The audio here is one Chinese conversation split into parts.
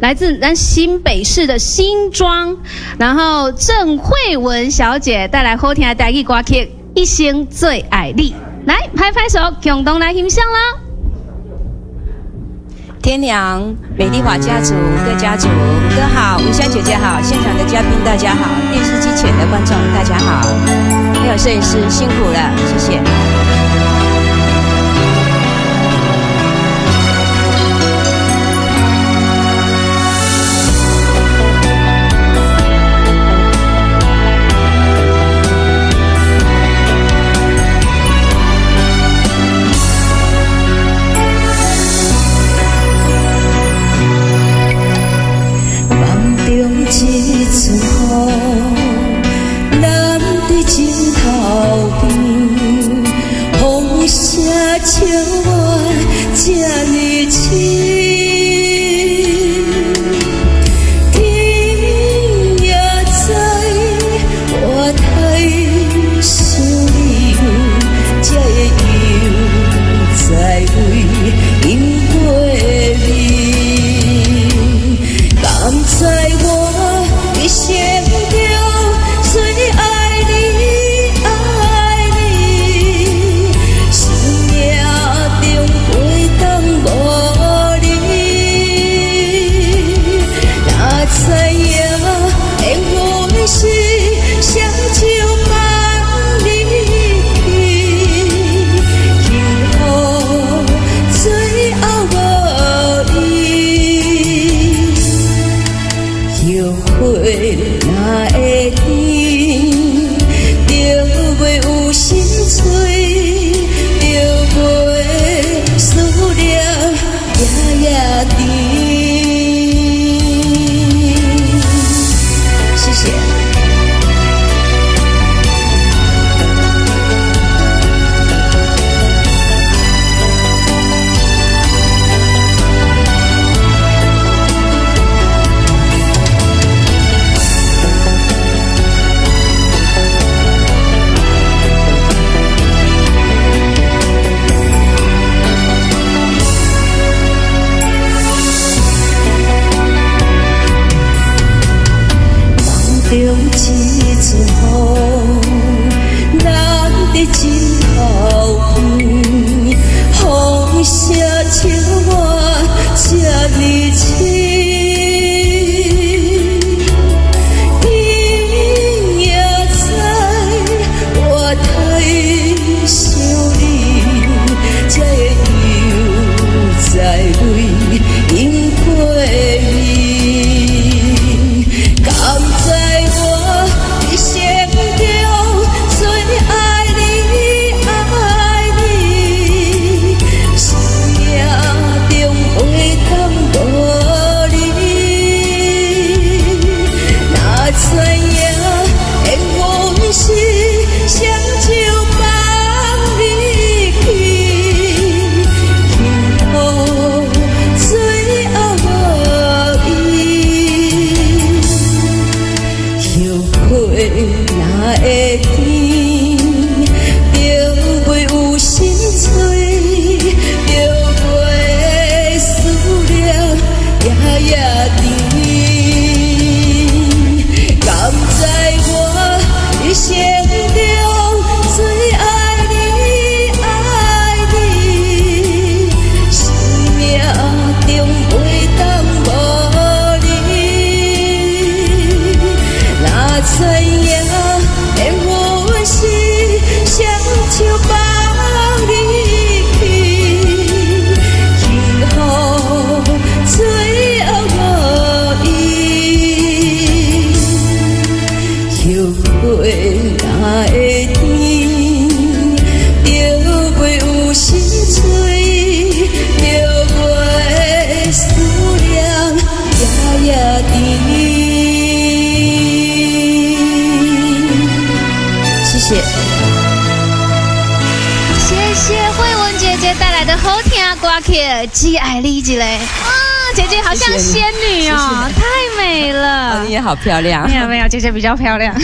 来自咱新北市的新庄，然后郑慧文小姐带来好听的台语歌曲《一生最爱你》，来拍拍手，共同来欣赏啦！天良美丽华家族吴哥家族吴哥好，文香姐姐好，现场的嘉宾大家好，电视机前的观众大家好，还有摄影师辛苦了，谢谢。一阵雨，南在枕头边，风声笑我这呢深。天也知我太想你，才会又再为因过你，甘在我。一生中最爱你，爱你，生命中袂当无你。哪知影缘分是双手放你去，幸福最后无你。后悔哪会甜，就袂有心碎，就袂思念夜夜甜。谢谢。中一阵雨，咱在枕头边，风声笑我这呢深。天也知我太想你，才会又再为因过你，甘在。一生中最爱你，爱你，生命中袂当无你。哪知影缘分是双手放你去，幸福最后无伊。后悔哪会甜，就袂有心碎，就袂思念夜夜甜。甘在我一生中最爱你，爱你，生命中袂当无你。哪知影缘分是双手放你去，幸福最后无伊。后悔哪会甜，就袂有心碎，就袂思念夜夜甜。谢谢慧文姐姐带来的好听歌曲《只爱你一个》啊，姐姐好像仙女哦，太美。美了。哦，你也好漂亮。没有，姐姐比较漂亮。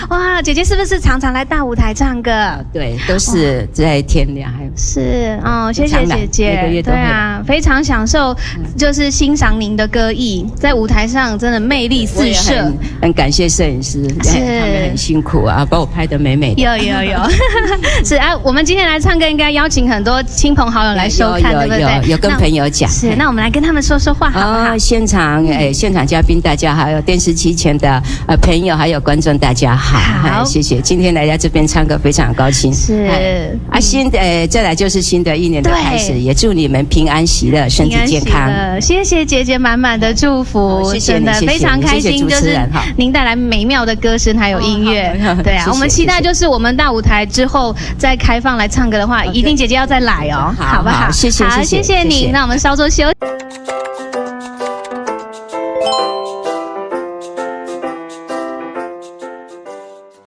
哇，姐姐是不是常常来大舞台唱歌？对，都是在天亮。还有是哦，谢谢姐姐。每个月都会。对啊，非常享受，就是欣赏您的歌艺，在舞台上真的魅力四射。很感谢摄影师，他们很辛苦啊，把我拍得美美的。有。是啊，我们今天来唱歌，应该邀请很多亲朋好友来收看，对不对？有跟朋友讲。是，那我们来跟他们说说话，好不好？现场嘉宾大家好，还有电视机前的朋友还有观众大家好。好，谢谢。今天来到这边唱歌非常高兴。是啊，再来就是新的一年的开始，也祝你们平安喜乐，身体健康。谢谢姐姐满满的祝福，谢谢真的非常开心，就是您带来美妙的歌声还有音乐。对啊，我们期待就是我们大舞台之后再开放来唱歌的话，一定姐姐要再来哦，好不好？谢谢，好，谢谢你。那我们稍作休息。